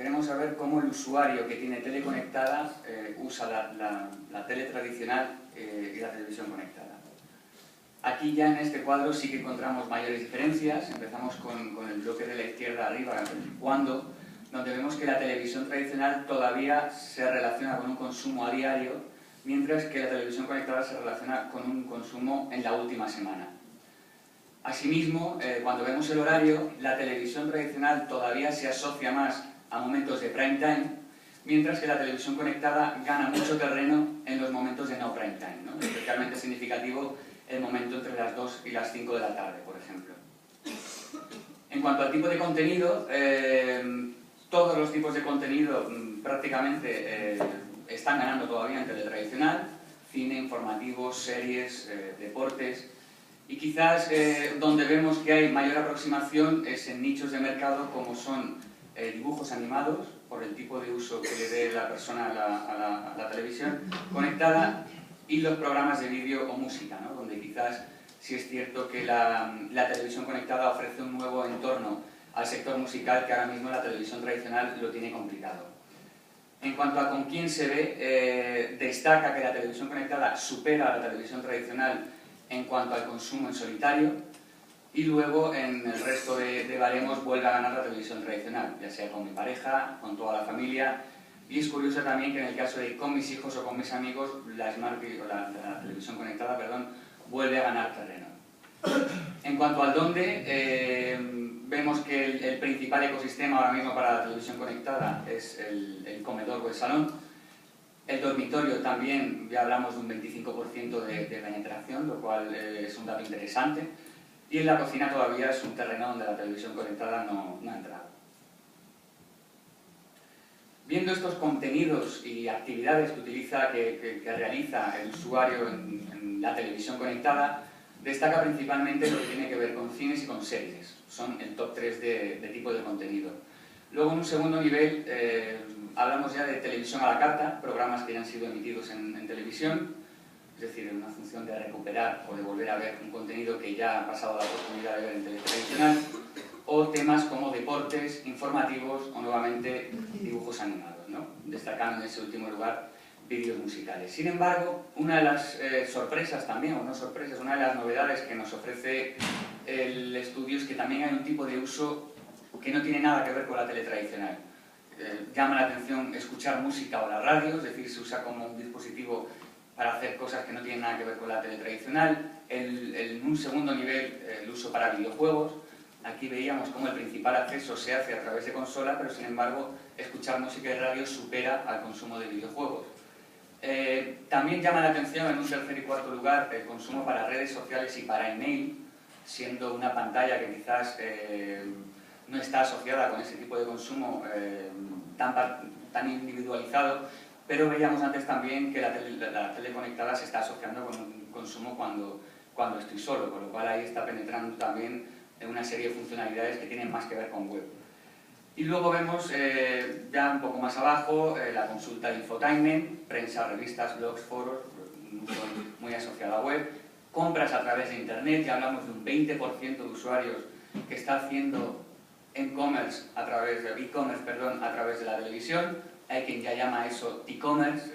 queremos saber cómo el usuario que tiene tele conectada usa la tele tradicional y la televisión conectada. Aquí ya en este cuadro sí que encontramos mayores diferencias. Empezamos con el bloque de la izquierda arriba, cuando, donde vemos que la televisión tradicional todavía se relaciona con un consumo a diario, mientras que la televisión conectada se relaciona con un consumo en la última semana. Asimismo, cuando vemos el horario, la televisión tradicional todavía se asocia más a momentos de prime time, mientras que la televisión conectada gana mucho terreno en los momentos de no prime time, ¿no? Especialmente significativo el momento entre las 2 y las 5 de la tarde, por ejemplo. En cuanto al tipo de contenido, todos los tipos de contenido prácticamente están ganando todavía en tele tradicional: cine, informativos, series, deportes. Y quizás donde vemos que hay mayor aproximación es en nichos de mercado como son dibujos animados, por el tipo de uso que le dé la persona a la televisión conectada, y los programas de vídeo o música, ¿no? Donde quizás sí es cierto que la televisión conectada ofrece un nuevo entorno al sector musical que ahora mismo la televisión tradicional lo tiene complicado. En cuanto a con quién se ve, destaca que la televisión conectada supera a la televisión tradicional en cuanto al consumo en solitario, y luego en el resto de baremos vuelve a ganar la televisión tradicional, ya sea con mi pareja, con toda la familia. Y es curioso también que en el caso de con mis hijos o con mis amigos, la televisión conectada, vuelve a ganar terreno. En cuanto al dónde, vemos que el principal ecosistema ahora mismo para la televisión conectada es el comedor o el salón. El dormitorio también, ya hablamos de un 25% de penetración, lo cual es un dato interesante. Y en la cocina todavía es un terreno donde la televisión conectada no ha entrado. Viendo estos contenidos y actividades que realiza el usuario en la televisión conectada, destaca principalmente lo que tiene que ver con cines y con series. Son el top 3 de tipo de contenido. Luego, en un segundo nivel, hablamos ya de televisión a la carta, programas que ya han sido emitidos en televisión, es decir, en una función de recuperar o de volver a ver un contenido que ya ha pasado la oportunidad de ver en televisión tradicional, o temas como deportes, informativos o nuevamente dibujos animados, ¿no? Destacando en ese último lugar vídeos musicales. Sin embargo, una de las sorpresas también, o no sorpresas, una de las novedades que nos ofrece el estudio es que también hay un tipo de uso que no tiene nada que ver con la tele tradicional. Llama la atención escuchar música o la radio, es decir, se usa como un dispositivo para hacer cosas que no tienen nada que ver con la tele tradicional. En un segundo nivel, el uso para videojuegos. Aquí veíamos cómo el principal acceso se hace a través de consola, pero sin embargo, escuchar música y radio supera al consumo de videojuegos. También llama la atención, en un tercer y cuarto lugar, el consumo para redes sociales y para email, siendo una pantalla que quizás no está asociada con ese tipo de consumo tan individualizado, pero veíamos antes también que la tele conectada se está asociando con un consumo cuando estoy solo, con lo cual ahí está penetrando también en una serie de funcionalidades que tienen más que ver con web. Y luego vemos ya un poco más abajo la consulta de infotainment, prensa, revistas, blogs, foros, muy asociada a web, compras a través de internet, ya hablamos de un 20% de usuarios que está haciendo e-commerce a través de la televisión. Hay quien ya llama eso e-commerce,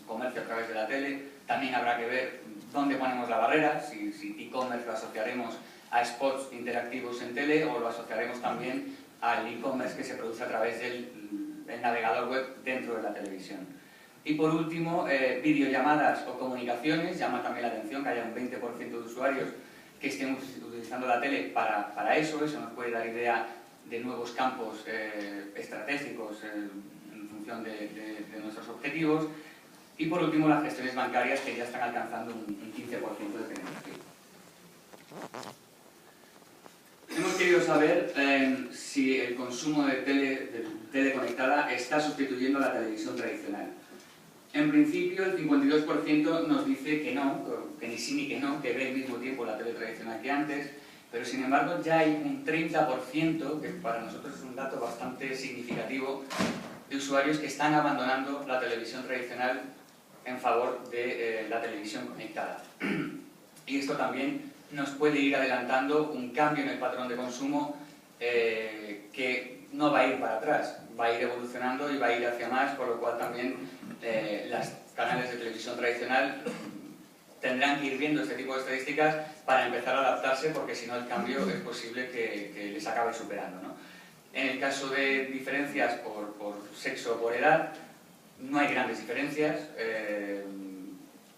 comercio a través de la tele. También habrá que ver dónde ponemos la barrera, si e-commerce lo asociaremos a spots interactivos en tele o lo asociaremos también al e-commerce que se produce a través del navegador web dentro de la televisión. Y por último, videollamadas o comunicaciones. Llama también la atención que haya un 20% de usuarios que estén utilizando la tele para eso. Eso nos puede dar idea de nuevos campos estratégicos en función de nuestros objetivos. Y por último, las gestiones bancarias, que ya están alcanzando un 15% de penetración. Hemos querido saber si el consumo de tele conectada está sustituyendo a la televisión tradicional. En principio, el 52% nos dice que no, que ni sí ni que no, que ve al mismo tiempo la tele tradicional que antes, pero sin embargo ya hay un 30%, que para nosotros es un dato bastante significativo, de usuarios que están abandonando la televisión tradicional en favor de la televisión conectada. Y esto también nos puede ir adelantando un cambio en el patrón de consumo que no va a ir para atrás, va a ir evolucionando y va a ir hacia más, por lo cual también los canales de televisión tradicional tendrán que ir viendo este tipo de estadísticas para empezar a adaptarse, porque si no el cambio es posible que les acabe superando, ¿no? En el caso de diferencias por sexo o por edad, no hay grandes diferencias.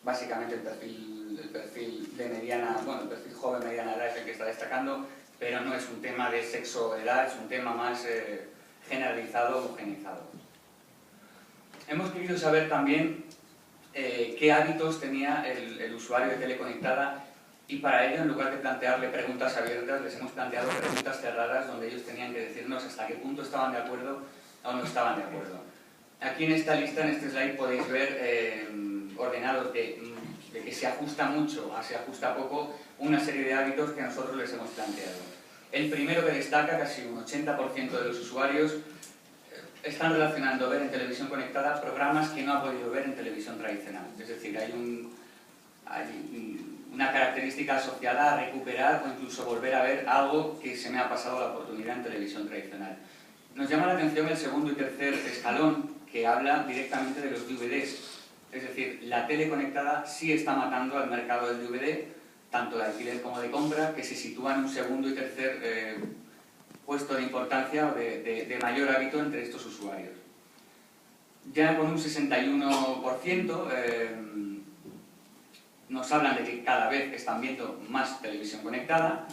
Básicamente el perfil de mediana, bueno, el perfil joven mediana edad es el que está destacando, pero no es un tema de sexo o edad, es un tema más generalizado, homogeneizado. Hemos querido saber también qué hábitos tenía el usuario de teleconectada, y para ello, en lugar de plantearle preguntas abiertas, les hemos planteado preguntas cerradas donde ellos tenían que decirnos hasta qué punto estaban de acuerdo o no estaban de acuerdo. Aquí en esta lista, en este slide, podéis ver ordenados de que se ajusta mucho a se ajusta poco una serie de hábitos que nosotros les hemos planteado. El primero que destaca, casi un 80% de los usuarios están relacionando ver en televisión conectada programas que no ha podido ver en televisión tradicional. Es decir, hay una característica asociada a recuperar o incluso volver a ver algo que se me ha pasado la oportunidad en televisión tradicional. Nos llama la atención el segundo y tercer escalón, que habla directamente de los DVDs. Es decir, la tele conectada sí está matando al mercado del DVD, tanto de alquiler como de compra, que se sitúa en un segundo y tercer puesto de importancia o de mayor hábito entre estos usuarios. Ya con un 61% nos hablan de que cada vez están viendo más televisión conectada,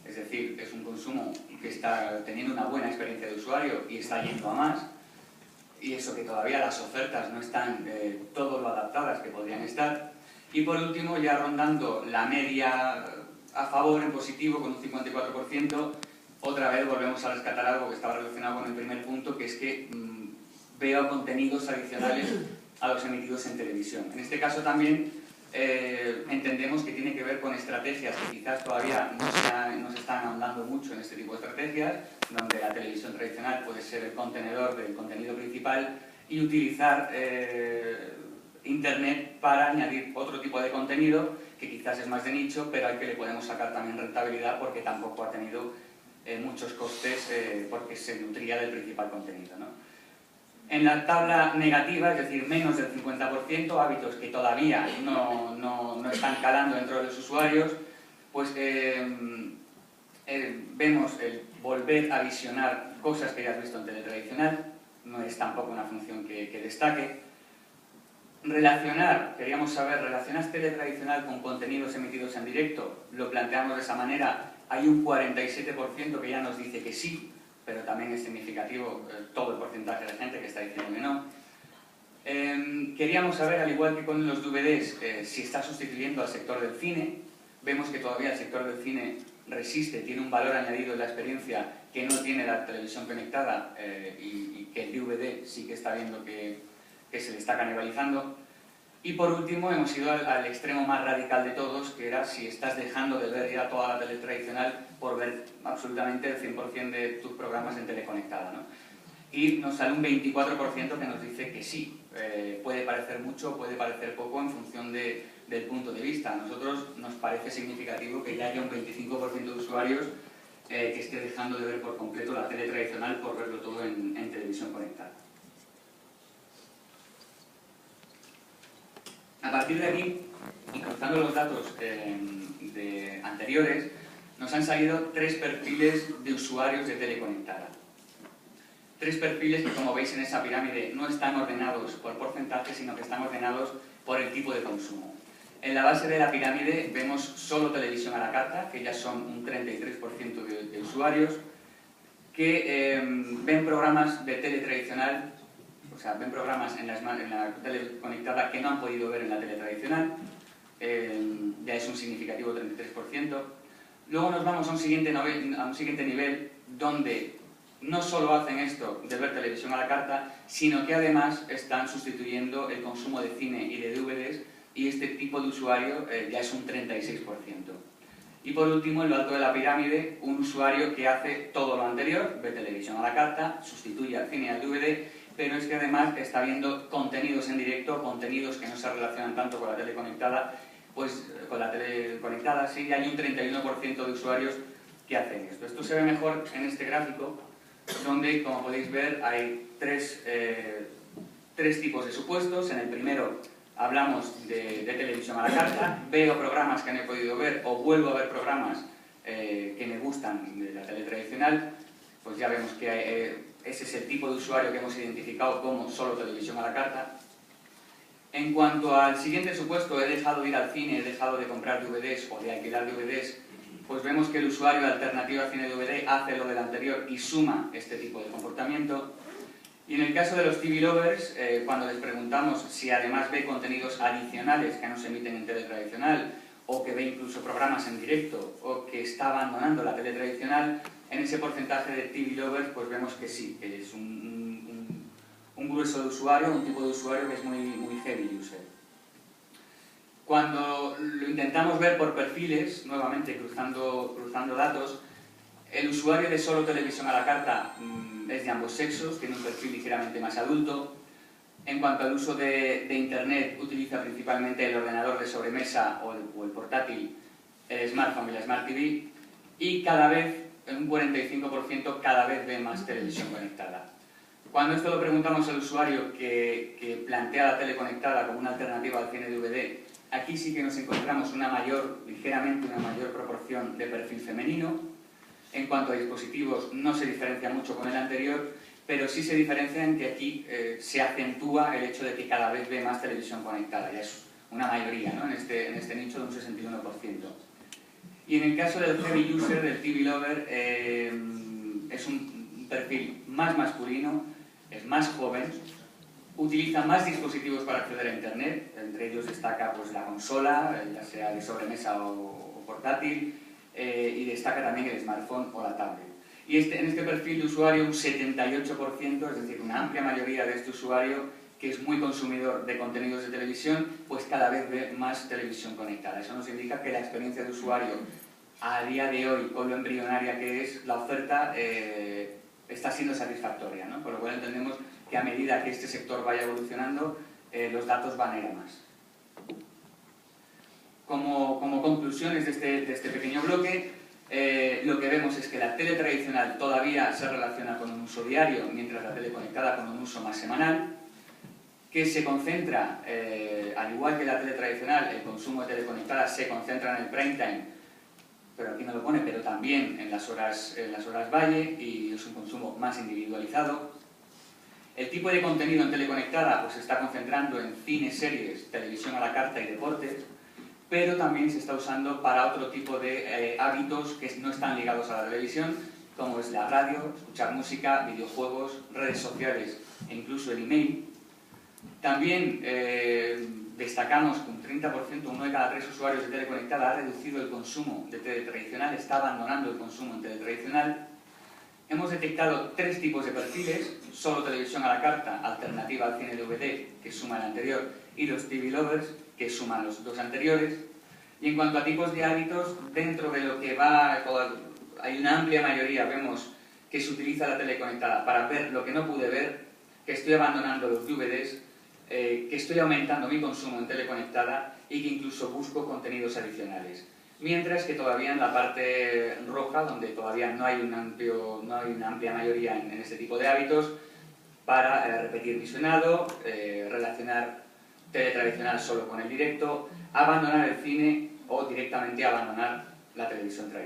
es decir, es un consumo que está teniendo una buena experiencia de usuario y está yendo a más, y eso que todavía las ofertas no están todo lo adaptadas que podrían estar. Y por último, ya rondando la media a favor en positivo con un 54%, otra vez volvemos a rescatar algo que estaba relacionado con el primer punto, que es que veo contenidos adicionales a los emitidos en televisión. En este caso también entendemos que tiene que ver con estrategias que quizás todavía no se están ahondando mucho en este tipo de estrategias, donde la televisión tradicional puede ser el contenedor del contenido principal y utilizar Internet para añadir otro tipo de contenido que quizás es más de nicho, pero al que le podemos sacar también rentabilidad porque tampoco ha tenido muchos costes porque se nutría del principal contenido, ¿no? En la tabla negativa, es decir, menos del 50%, hábitos que todavía no están calando dentro de los usuarios, pues vemos el volver a visionar cosas que ya has visto en tele tradicional, no es tampoco una función que destaque. Relacionar, queríamos saber, ¿relacionas tele tradicional con contenidos emitidos en directo? Lo planteamos de esa manera, hay un 47% que ya nos dice que sí, pero también es significativo todo el porcentaje de gente que está diciendo que no. Queríamos saber, al igual que con los DVDs, si está sustituyendo al sector del cine. Vemos que todavía el sector del cine resiste, tiene un valor añadido en la experiencia que no tiene la televisión conectada y que el DVD sí que está viendo que se le está canibalizando. Y por último hemos ido al extremo más radical de todos, que era si estás dejando de ver ya toda la tele tradicional por ver absolutamente el 100% de tus programas en teleconectada, ¿no? Y nos sale un 24% que nos dice que sí, puede parecer mucho, puede parecer poco en función del punto de vista. A nosotros nos parece significativo que ya haya un 25% de usuarios que esté dejando de ver por completo la tele tradicional por verlo todo en televisión conectada. A partir de aquí, y cruzando los datos anteriores, nos han salido 3 perfiles de usuarios de teleconectada. 3 perfiles que, como veis en esa pirámide, no están ordenados por porcentaje, sino que están ordenados por el tipo de consumo. En la base de la pirámide vemos solo televisión a la carta, que ya son un 33% de usuarios, que ven programas de tele tradicional, o sea, ven programas en la tele conectada que no han podido ver en la tele tradicional, ya es un significativo 33%. Luego nos vamos a un siguiente nivel donde no solo hacen esto de ver televisión a la carta, sino que además están sustituyendo el consumo de cine y de DVDs, y este tipo de usuario ya es un 36%. Y por último, en lo alto de la pirámide, un usuario que hace todo lo anterior, ve televisión a la carta, sustituye al cine y al DVD, pero es que además está viendo contenidos en directo, contenidos que no se relacionan tanto con la tele conectada, pues con la tele conectada sí hay un 31% de usuarios que hacen esto. Esto se ve mejor en este gráfico, donde, como podéis ver, hay tres tipos de supuestos. En el primero hablamos de televisión a la carta, veo programas que no he podido ver o vuelvo a ver programas que me gustan de la tele tradicional. Pues ya vemos que ese es el tipo de usuario que hemos identificado como solo televisión a la carta. En cuanto al siguiente supuesto, he dejado de ir al cine, he dejado de comprar DVDs o de alquilar DVDs, pues vemos que el usuario de alternativa cine-DVD hace lo del anterior y suma este tipo de comportamiento. Y en el caso de los TV lovers, cuando les preguntamos si además ve contenidos adicionales que no se emiten en tele tradicional, o que ve incluso programas en directo, o que está abandonando la tele tradicional, en ese porcentaje de TV lovers pues vemos que sí, que es un grueso de usuario, un tipo de usuario que es muy heavy user. Cuando lo intentamos ver por perfiles, nuevamente cruzando datos, el usuario de solo televisión a la carta es de ambos sexos, tiene un perfil ligeramente más adulto. En cuanto al uso de Internet, utiliza principalmente el ordenador de sobremesa o el portátil, el smartphone y la Smart TV, y cada vez, en un 45%, cada vez ve más televisión conectada. Cuando esto lo preguntamos al usuario que plantea la tele conectada como una alternativa al cine DVD, aquí sí que nos encontramos ligeramente una mayor proporción de perfil femenino. En cuanto a dispositivos, no se diferencia mucho con el anterior, pero sí se diferencia en que aquí se acentúa el hecho de que cada vez ve más televisión conectada, ya es una mayoría, ¿no? en este nicho de un 61%. Y en el caso del heavy user, del TV lover, es un perfil más masculino, es más joven, utiliza más dispositivos para acceder a Internet, entre ellos destaca pues, la consola, ya sea de sobremesa o portátil, y destaca también el smartphone o la tablet. Y en este perfil de usuario un 78%, es decir, una amplia mayoría de este usuario que es muy consumidor de contenidos de televisión, pues cada vez ve más televisión conectada. Eso nos indica que la experiencia de usuario a día de hoy, con lo embrionaria que es la oferta, está siendo satisfactoria, ¿no? Por lo cual entendemos que a medida que este sector vaya evolucionando, los datos van a ir a más. Como conclusiones de este pequeño bloque, lo que vemos es que la tele tradicional todavía se relaciona con un uso diario, mientras la tele conectada con un uso más semanal, que se concentra, al igual que la tele tradicional, el consumo de tele conectada se concentra en el prime time, pero aquí no lo pone, pero también en las horas valle, y es un consumo más individualizado. El tipo de contenido en tele conectada pues, se está concentrando en cine, series, televisión a la carta y deportes, pero también se está usando para otro tipo de hábitos que no están ligados a la televisión, como es la radio, escuchar música, videojuegos, redes sociales e incluso el email. También destacamos que un 30%, uno de cada 3 usuarios de tele conectada ha reducido el consumo de tele tradicional, está abandonando el consumo en tele tradicional. Hemos detectado 3 tipos de perfiles: solo televisión a la carta, alternativa al cine DVD, que suma el anterior, y los TV lovers, que suman los 2 anteriores. Y en cuanto a tipos de hábitos, dentro de lo que va, hay una amplia mayoría, vemos que se utiliza la tele conectada para ver lo que no pude ver, que estoy abandonando los DVDs, que estoy aumentando mi consumo en tele conectada y que incluso busco contenidos adicionales. Mientras que todavía en la parte roja, donde todavía no hay una amplia mayoría en este tipo de hábitos, para repetir visionado, relacionar tele tradicional solo con el directo, abandonar el cine o directamente abandonar la televisión tradicional.